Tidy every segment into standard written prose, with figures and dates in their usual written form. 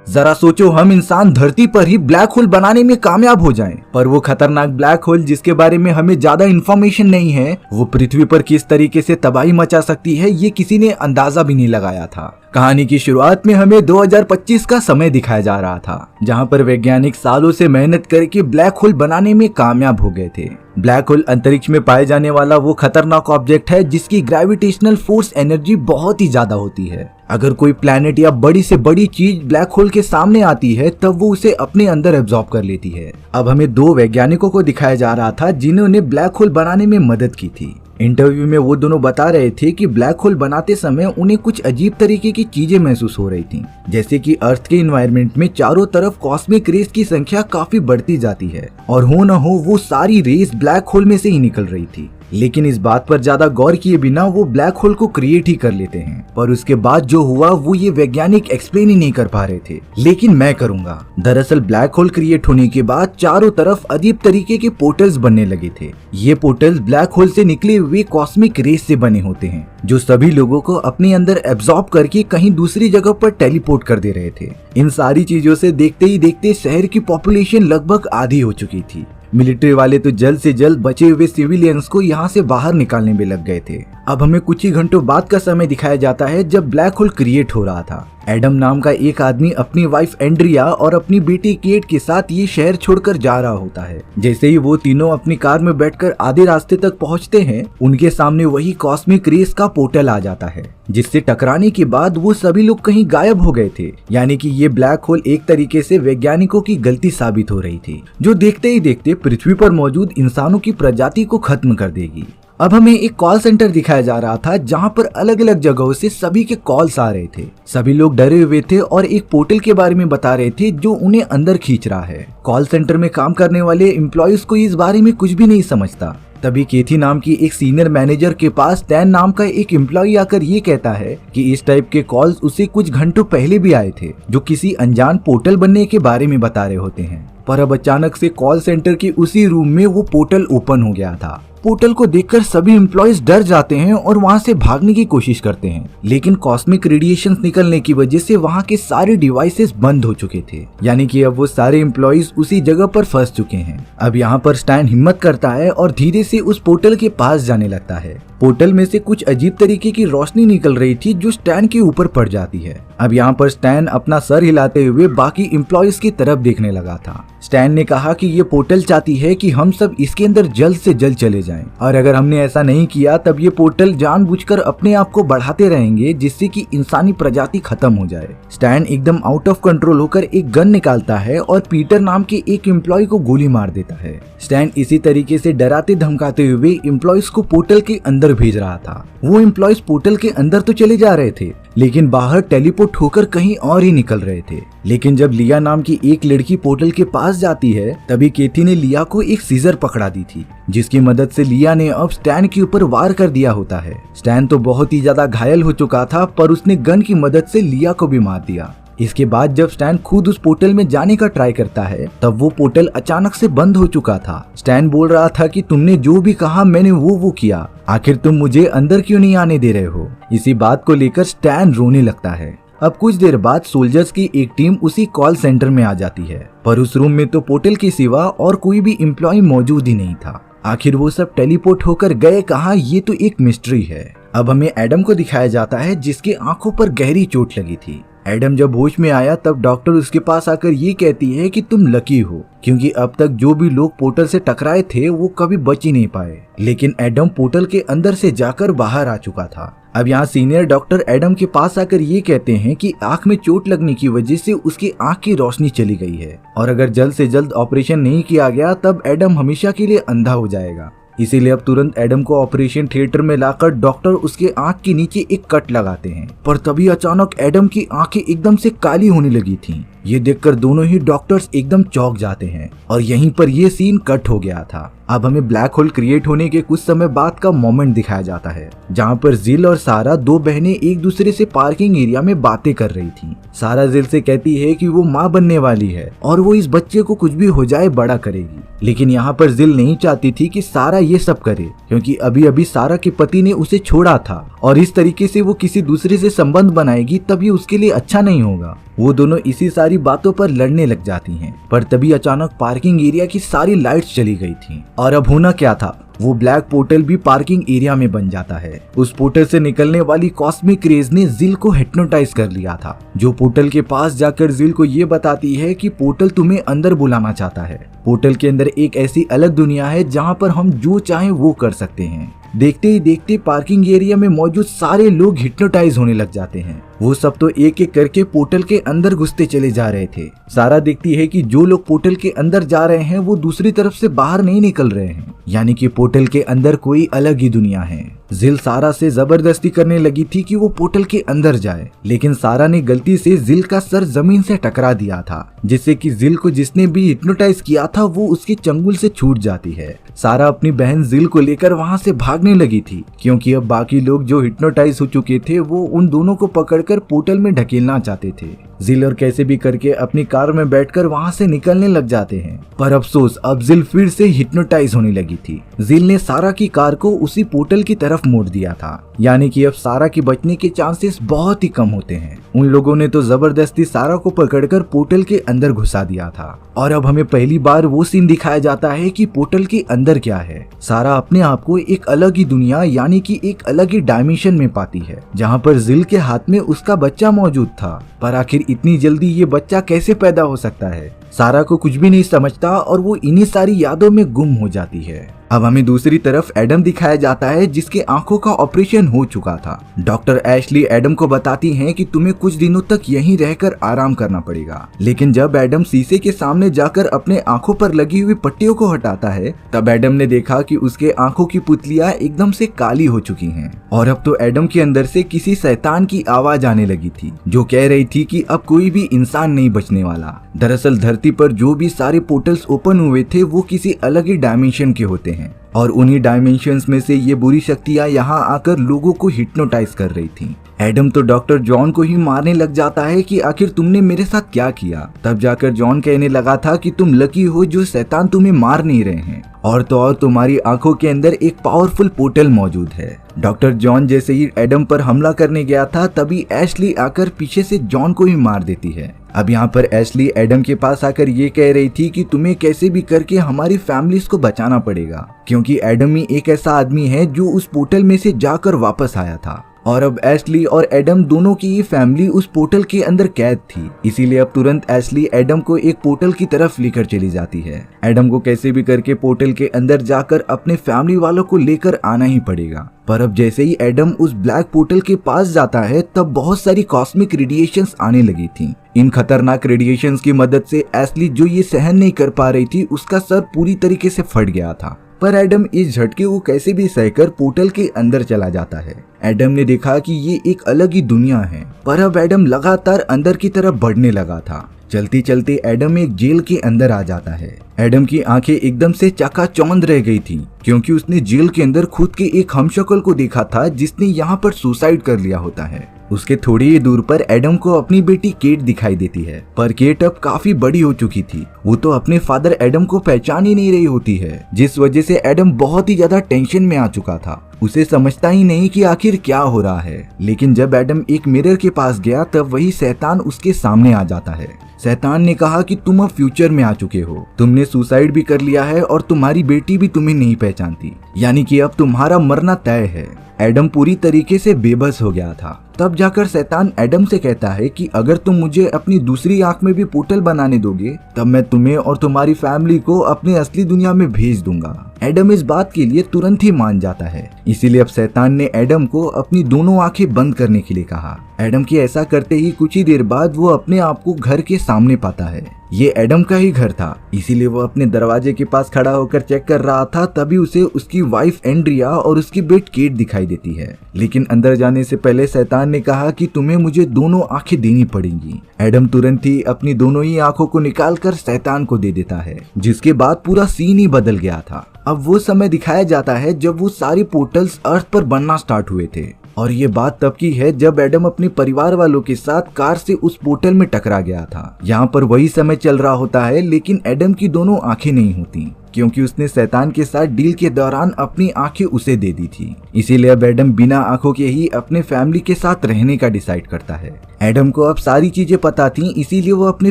जरा सोचो, हम इंसान धरती पर ही ब्लैक होल बनाने में कामयाब हो जाएं, पर वो खतरनाक ब्लैक होल जिसके बारे में हमें ज्यादा इन्फॉर्मेशन नहीं है, वो पृथ्वी पर किस तरीके से तबाही मचा सकती है ये किसी ने अंदाजा भी नहीं लगाया था। कहानी की शुरुआत में हमें 2025 का समय दिखाया जा रहा था, जहां पर वैज्ञानिक सालों से मेहनत करके ब्लैक होल बनाने में कामयाब हो गए थे। ब्लैक होल अंतरिक्ष में पाए जाने वाला वो खतरनाक ऑब्जेक्ट है जिसकी ग्रेविटेशनल फोर्स एनर्जी बहुत ही ज्यादा होती है। अगर कोई प्लैनेट या बड़ी से बड़ी चीज ब्लैक होल के सामने आती है तब वो उसे अपने अंदर एब्जॉर्ब कर लेती है। अब हमें दो वैज्ञानिकों को दिखाया जा रहा था जिन्होंने ब्लैक होल बनाने में मदद की थी। इंटरव्यू में वो दोनों बता रहे थे कि ब्लैक होल बनाते समय उन्हें कुछ अजीब तरीके की चीजें महसूस हो रही थी, जैसे कि अर्थ के एनवायरनमेंट में चारों तरफ कॉस्मिक रेस की संख्या काफी बढ़ती जाती है और हो न हो वो सारी रेस ब्लैक होल में से ही निकल रही थी। लेकिन इस बात पर ज्यादा गौर किए बिना वो ब्लैक होल को क्रिएट ही कर लेते हैं, पर उसके बाद जो हुआ वो ये वैज्ञानिक एक्सप्लेन ही नहीं कर पा रहे थे, लेकिन मैं करूंगा। दरअसल ब्लैक होल क्रिएट होने के बाद चारों तरफ अजीब तरीके के पोर्टल्स बनने लगे थे। ये पोर्टल्स ब्लैक होल से निकले हुए कॉस्मिक रेस से बने होते हैं, जो सभी लोगों को अपने अंदर एब्जॉर्ब करके कहीं दूसरी जगह पर टेलीपोर्ट कर दे रहे थे। इन सारी चीजों से देखते ही देखते शहर की पॉपुलेशन लगभग आधी हो चुकी थी। मिलिट्री वाले तो जल्द से जल्द बचे हुए सिविलियंस को यहाँ से बाहर निकालने में लग गए थे। अब हमें कुछ ही घंटों बाद का समय दिखाया जाता है जब ब्लैक होल क्रिएट हो रहा था। एडम नाम का एक आदमी अपनी वाइफ एंड्रिया और अपनी बेटी केट के साथ ये शहर छोड़कर जा रहा होता है। जैसे ही वो तीनों अपनी कार में बैठकर आधे रास्ते तक पहुंचते हैं, उनके सामने वही कॉस्मिक रेस का पोर्टल आ जाता है, जिससे टकराने के बाद वो सभी लोग कहीं गायब हो गए थे। यानी कि ये ब्लैक होल एक तरीके से वैज्ञानिकों की गलती साबित हो रही थी, जो देखते ही देखते पृथ्वी पर मौजूद इंसानों की प्रजाति को खत्म कर देगी। अब हमें एक कॉल सेंटर दिखाया जा रहा था जहां पर अलग अलग जगहों से सभी के कॉल्स आ रहे थे। सभी लोग डरे हुए थे और एक पोर्टल के बारे में बता रहे थे जो उन्हें अंदर खींच रहा है। कॉल सेंटर में काम करने वाले एम्प्लॉयज को इस बारे में कुछ भी नहीं समझता। तभी केथी नाम की एक सीनियर मैनेजर के पास टैन नाम का एक एम्प्लॉय आकर ये कहता है कि इस टाइप के कॉल्स उसे कुछ घंटों पहले भी आए थे, जो किसी अनजान पोर्टल बनने के बारे में बता रहे होते हैं। पर अब अचानक से कॉल सेंटर के उसी रूम में वो पोर्टल ओपन हो गया था। पोर्टल को देखकर सभी एम्प्लॉयज डर जाते हैं और वहां से भागने की कोशिश करते हैं, लेकिन कॉस्मिक रेडिएशन निकलने की वजह से वहां के सारे डिवाइसेस बंद हो चुके थे। यानी कि अब वो सारे एम्प्लॉयज उसी जगह पर फंस चुके हैं। अब यहाँ पर स्टैन हिम्मत करता है और धीरे से उस पोर्टल के पास जाने लगता है। पोर्टल में से कुछ अजीब तरीके की रोशनी निकल रही थी जो स्टैन के ऊपर पड़ जाती है। अब यहाँ पर स्टैन अपना सर हिलाते हुए बाकी एम्प्लॉयज की तरफ देखने लगा था। स्टैन ने कहा कि ये पोर्टल चाहती है कि हम सब इसके अंदर जल्द से जल्द चले जाएं, और अगर हमने ऐसा नहीं किया तब ये पोर्टल जानबूझकर अपने आप को बढ़ाते रहेंगे, जिससे कि इंसानी प्रजाति खत्म हो जाए। स्टैन एकदम आउट ऑफ कंट्रोल होकर एक गन निकालता है और पीटर नाम के एक एम्प्लॉय को गोली मार देता है। स्टैन इसी तरीके से डराते धमकाते हुए एम्प्लॉयज को पोर्टल के अंदर भेज रहा था। वो एम्प्लॉयज पोर्टल के अंदर तो चले जा रहे थे, लेकिन बाहर टेलीपोर्ट होकर कहीं और ही निकल रहे थे। लेकिन जब लिया नाम की एक लड़की पोर्टल के पास जाती है, तभी केथी ने लिया को एक सीजर पकड़ा दी थी, जिसकी मदद से लिया ने अब स्टैन के ऊपर वार कर दिया होता है। स्टैन तो बहुत ही ज्यादा घायल हो चुका था, पर उसने गन की मदद से लिया को भी मार दिया। इसके बाद जब स्टैन खुद उस पोर्टल में जाने का ट्राई करता है, तब वो पोर्टल अचानक से बंद हो चुका था। स्टैन बोल रहा था कि तुमने जो भी कहा मैंने वो किया, आखिर तुम मुझे अंदर क्यों नहीं आने दे रहे हो। इसी बात को लेकर स्टैन रोने लगता है। अब कुछ देर बाद सोल्जर्स की एक टीम उसी कॉल सेंटर में आ जाती है, पर उस रूम में तो पोर्टल के सिवा और कोई भी एम्प्लॉय मौजूद ही नहीं था। आखिर वो सब टेलीपोर्ट होकर गए कहाँ, ये तो एक मिस्ट्री है। अब हमें एडम को दिखाया जाता है जिसके आंखों पर गहरी चोट लगी थी। एडम जब होश में आया तब डॉक्टर उसके पास आकर ये कहती है कि तुम लकी हो, क्योंकि अब तक जो भी लोग पोर्टल से टकराए थे वो कभी बच ही नहीं पाए। लेकिन एडम पोर्टल के अंदर से जाकर बाहर आ चुका था। अब यहाँ सीनियर डॉक्टर एडम के पास आकर ये कहते हैं कि आंख में चोट लगने की वजह से उसकी आंख की रोशनी चली गई है, और अगर जल्द से जल्द ऑपरेशन नहीं किया गया तब एडम हमेशा के लिए अंधा हो जाएगा। इसीलिए अब तुरंत एडम को ऑपरेशन थिएटर में लाकर डॉक्टर उसके आंख के नीचे एक कट लगाते हैं। पर तभी अचानक एडम की आंखें एकदम से काली होने लगी थीं। ये देखकर दोनों ही डॉक्टर्स एकदम चौंक जाते हैं और यहीं पर ये सीन कट हो गया था। अब हमें ब्लैक होल क्रिएट होने के कुछ समय बाद का मोमेंट दिखाया जाता है, जहाँ पर जिल और सारा, दो बहनें, एक दूसरे से पार्किंग एरिया में बातें कर रही थी। सारा जिल से कहती है कि वो माँ बनने वाली है और वो इस बच्चे को कुछ भी हो जाए बड़ा करेगी। लेकिन यहाँ पर जिल नहीं चाहती थी कि सारा ये सब करे, क्योंकि अभी अभी सारा के पति ने उसे छोड़ा था और इस तरीके से वो किसी दूसरे से संबंध बनाएगी तब ये उसके लिए अच्छा नहीं होगा। वो दोनों इसी सारी बातों पर लड़ने लग जाती हैं। पर तभी अचानक पार्किंग एरिया की सारी लाइट्स चली गई थी और अब होना क्या था, वो ब्लैक पोर्टल भी पार्किंग एरिया में बन जाता है। उस पोर्टल से निकलने वाली कॉस्मिक रेज ने जिल को हिप्नोटाइज कर लिया था, जो पोर्टल के पास जाकर जिल को ये बताती है कि पोर्टल तुम्हें अंदर बुलाना चाहता है। पोर्टल के अंदर एक ऐसी अलग दुनिया है जहाँ पर हम जो चाहें वो कर सकते हैं। देखते ही देखते पार्किंग एरिया में मौजूद सारे लोग हिप्नोटाइज होने लग जाते हैं। वो सब तो एक एक करके पोर्टल के अंदर घुसते चले जा रहे थे। सारा देखती है कि जो लोग पोर्टल के अंदर जा रहे हैं वो दूसरी तरफ से बाहर नहीं निकल रहे हैं, यानी कि पोर्टल के अंदर कोई अलग ही दुनिया है। जिल सारा से जबरदस्ती करने लगी थी कि वो पोर्टल के अंदर जाए, लेकिन सारा ने गलती से जिल का सर जमीन से टकरा दिया था, जिससे कि जिल को जिसने भी हिप्नोटाइज किया था वो उसके चंगुल से छूट जाती है। सारा अपनी बहन जिल को लेकर वहां से भागने लगी थी, क्योंकि अब बाकी लोग जो हिप्नोटाइज हो चुके थे वो उन दोनों को पकड़कर पोर्टल में ढकेलना चाहते थे। जिल और कैसे भी करके अपनी कार में बैठकर वहां से निकलने लग जाते हैं। पर अफसोस, अब जिल फिर से हिप्नोटाइज होने लगी थी। जिल ने सारा की कार को उसी पोर्टल की तरफ मोड़ दिया था, यानी कि अब सारा के बचने के चांसेस बहुत ही कम होते हैं। उन लोगों ने तो जबरदस्ती सारा को पकड़कर पोर्टल के अंदर घुसा दिया था और अब हमें पहली बार वो सीन दिखाया जाता है कि पोर्टल के अंदर क्या है। सारा अपने आप को एक अलग ही दुनिया, यानी कि एक अलग ही डायमेंशन में पाती है, जहाँ पर जिल के हाथ में उसका बच्चा मौजूद था। पर आखिर इतनी जल्दी ये बच्चा कैसे पैदा हो सकता है? सारा को कुछ भी नहीं समझता और वो इन्हीं सारी यादों में गुम हो जाती है। अब हमें दूसरी तरफ एडम दिखाया जाता है, जिसके आंखों का ऑपरेशन हो चुका था। डॉक्टर एशली एडम को बताती हैं कि तुम्हें कुछ दिनों तक यहीं रहकर आराम करना पड़ेगा। लेकिन जब एडम शीशे के सामने जाकर अपने आंखों पर लगी हुई पट्टियों को हटाता है, तब एडम ने देखा कि उसके आंखों की पुतलियां एकदम से काली हो चुकी हैं। और अब तो एडम के अंदर से किसी शैतान की आवाज आने लगी थी, जो कह रही थी कि अब कोई भी इंसान नहीं बचने वाला। दरअसल धरती पर जो भी सारे पोर्टल्स ओपन हुए थे वो किसी अलग ही डायमेंशन के होते हैं और उन्हीं डायमेंशंस में से ये बुरी शक्तियां यहाँ आकर लोगों को हिप्नोटाइज कर रही थी। एडम तो डॉक्टर जॉन को ही मारने लग जाता है कि आखिर तुमने मेरे साथ क्या किया। तब जाकर जॉन कहने लगा था कि तुम लकी हो जो शैतान तुम्हें मार नहीं रहे हैं, और तो और तुम्हारी आंखों के अंदर एक पावरफुल पोर्टल मौजूद है। डॉक्टर जॉन जैसे ही एडम पर हमला करने गया था, तभी एशली आकर पीछे से जॉन को ही मार देती है। अब यहाँ पर एशली एडम के पास आकर ये कह रही थी कि तुम्हें कैसे भी करके हमारी फैमिलीज को बचाना पड़ेगा, क्योंकि एडम ही एक ऐसा आदमी है जो उस पोर्टल में से जाकर वापस आया था। और अब एशली और एडम दोनों की ही फैमिली उस पोर्टल के अंदर कैद थी, इसीलिए अब तुरंत एशली एडम को एक पोर्टल की तरफ लेकर चली जाती है। एडम को कैसे भी करके पोर्टल के अंदर जाकर अपने फैमिली वालों को लेकर आना ही पड़ेगा। पर अब जैसे ही एडम उस ब्लैक पोर्टल के पास जाता है, तब बहुत सारी कॉस्मिक रेडिएशंस आने लगी थी। इन खतरनाक रेडिएशंस की मदद से एशली जो ये सहन नहीं कर पा रही थी, उसका सर पूरी तरीके से फट गया था। पर एडम इस झटके को कैसे भी सहकर पोर्टल के अंदर चला जाता है। एडम ने देखा कि ये एक अलग ही दुनिया है, पर अब एडम लगातार अंदर की तरफ बढ़ने लगा था। चलते चलते एडम एक जेल के अंदर आ जाता है। एडम की आंखें एकदम से चकाचौंध रह गई थी, क्योंकि उसने जेल के अंदर खुद के एक हमशक्ल को देखा था जिसने यहाँ पर सुसाइड कर लिया होता है। उसके थोड़ी ही दूर पर एडम को अपनी बेटी केट दिखाई देती है, पर केट अब काफी बड़ी हो चुकी थी। वो तो अपने फादर एडम को पहचान ही नहीं रही होती है, जिस वजह से एडम बहुत ही ज्यादा टेंशन में आ चुका था। उसे समझता ही नहीं कि आखिर क्या हो रहा है। लेकिन जब एडम एक मिरर के पास गया, तब वही शैतान उसके सामने आ जाता है। शैतान ने कहा कि तुम अब फ्यूचर में आ चुके हो, तुमने सुसाइड भी कर लिया है और तुम्हारी बेटी भी तुम्हें नहीं पहचानती, यानी कि अब तुम्हारा मरना तय है। एडम पूरी तरीके से बेबस हो गया था। तब जाकर शैतान एडम से कहता है कि अगर तुम मुझे अपनी दूसरी आंख में भी पोर्टल बनाने दोगे, तब मैं तुम्हें और तुम्हारी फैमिली को अपनी असली दुनिया में भेज दूंगा। एडम इस बात के लिए तुरंत ही मान जाता है। इसीलिए अब शैतान ने एडम को अपनी दोनों आंखें बंद करने के लिए कहा। एडम के ऐसा करते ही कुछ ही देर बाद वो अपने आप को घर के सामने पाता है। ये एडम का ही घर था, इसीलिए वो अपने दरवाजे के पास खड़ा होकर चेक कर रहा था। तभी उसे उसकी वाइफ एंड्रिया और उसकी बेट केट दिखाई देती है। लेकिन अंदर जाने से पहले शैतान ने कहा कि तुम्हें मुझे दोनों आंखें देनी पड़ेंगी। एडम तुरंत ही अपनी दोनों ही आंखों को निकालकर शैतान को दे देता है, जिसके बाद पूरा सीन ही बदल गया था। अब वो समय दिखाया जाता है जब वो सारे पोर्टल्स अर्थ पर बनना स्टार्ट हुए थे। और ये बात तब की है जब एडम अपने परिवार वालों के साथ कार से उस पोर्टल में टकरा गया था। यहाँ पर वही समय चल रहा होता है, लेकिन एडम की दोनों आंखें नहीं होती क्योंकि उसने शैतान के साथ डील के दौरान अपनी आंखें उसे दे दी थी। इसीलिए अब एडम बिना आंखों के ही अपने फैमिली के साथ रहने का डिसाइड करता है। एडम को अब सारी चीजें पता थी, इसीलिए वो अपने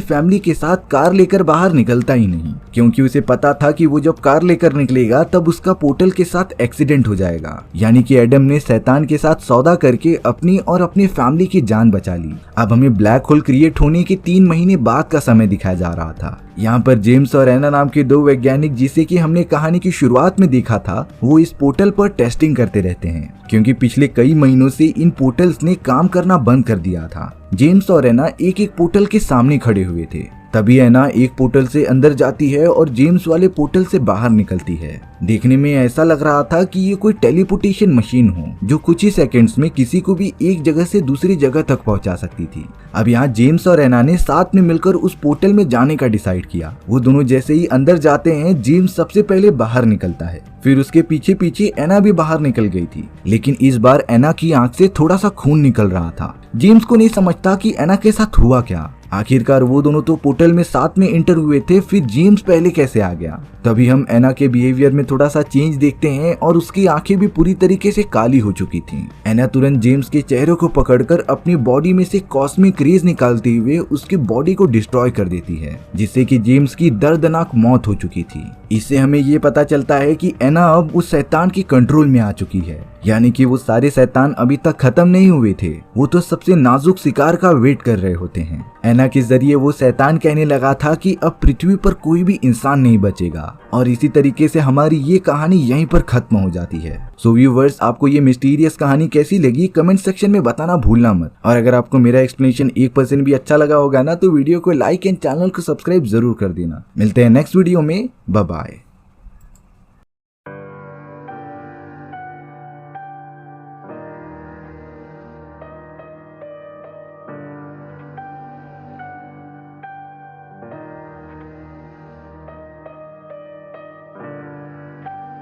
फैमिली के साथ कार लेकर बाहर निकलता ही नहीं, क्योंकि उसे पता था कि वो जब कार लेकर निकलेगा तब उसका पोर्टल के साथ एक्सीडेंट हो जाएगा। यानी कि एडम ने शैतान के साथ सौदा करके अपनी और अपनी फैमिली की जान बचा ली। अब हमें ब्लैक होल क्रिएट होने के 3 महीने बाद का समय दिखाया जा रहा था। यहाँ पर जेम्स और एना नाम के 2 वैज्ञानिक, जिसे कि हमने कहानी की शुरुआत में देखा था, वो इस पोर्टल पर टेस्टिंग करते रहते हैं क्योंकि पिछले कई महीनों से इन पोर्टल्स ने काम करना बंद कर दिया था। जेम्स और एना एक एक पोर्टल के सामने खड़े हुए थे। तभी एना एक पोर्टल से अंदर जाती है और जेम्स वाले पोर्टल से बाहर निकलती है। देखने में ऐसा लग रहा था कि ये कोई टेलीपोर्टेशन मशीन हो जो कुछ ही सेकंड्स में किसी को भी एक जगह से दूसरी जगह तक पहुंचा सकती थी। अब यहाँ जेम्स और एना ने साथ में मिलकर उस पोर्टल में जाने का डिसाइड किया। वो दोनों जैसे ही अंदर जाते हैं, जेम्स सबसे पहले बाहर निकलता है, फिर उसके पीछे पीछे एना भी बाहर निकल गई थी, लेकिन इस बार एना की आंख से थोड़ा सा खून निकल रहा था। जेम्स को नहीं समझता कि एना के साथ हुआ क्या। आखिरकार वो दोनों तो पोर्टल में साथ में एंटर हुए थे, फिर जेम्स पहले कैसे आ गया। तभी हम एना के बिहेवियर में थोड़ा सा चेंज देखते हैं और उसकी आंखें भी पूरी तरीके से काली हो चुकी थी। एना तुरंत जेम्स के चेहरे को पकड़कर अपनी बॉडी में से कॉस्मिक रेज निकालते हुए उसकी बॉडी को डिस्ट्रॉय कर देती है, जिससे कि जेम्स की दर्दनाक मौत हो चुकी थी। इससे हमें ये पता चलता है कि एना अब उस शैतान के कंट्रोल में आ चुकी है, यानी कि वो सारे शैतान अभी तक खत्म नहीं हुए थे, वो तो सबसे नाजुक शिकार का वेट कर रहे होते हैं। एना के जरिए वो शैतान कहने लगा था कि अब पृथ्वी पर कोई भी इंसान नहीं बचेगा, और इसी तरीके से हमारी ये कहानी यहीं पर खत्म हो जाती है। सो व्यूअर्स, आपको ये मिस्टीरियस कहानी कैसी लगी कमेंट सेक्शन में बताना भूलना मत। और अगर आपको मेरा एक्सप्लेनेशन 1% भी अच्छा लगा होगा ना, तो वीडियो को लाइक एंड चैनल को सब्सक्राइब जरूर कर देना। मिलते हैं नेक्स्ट वीडियो में, बाय बाय।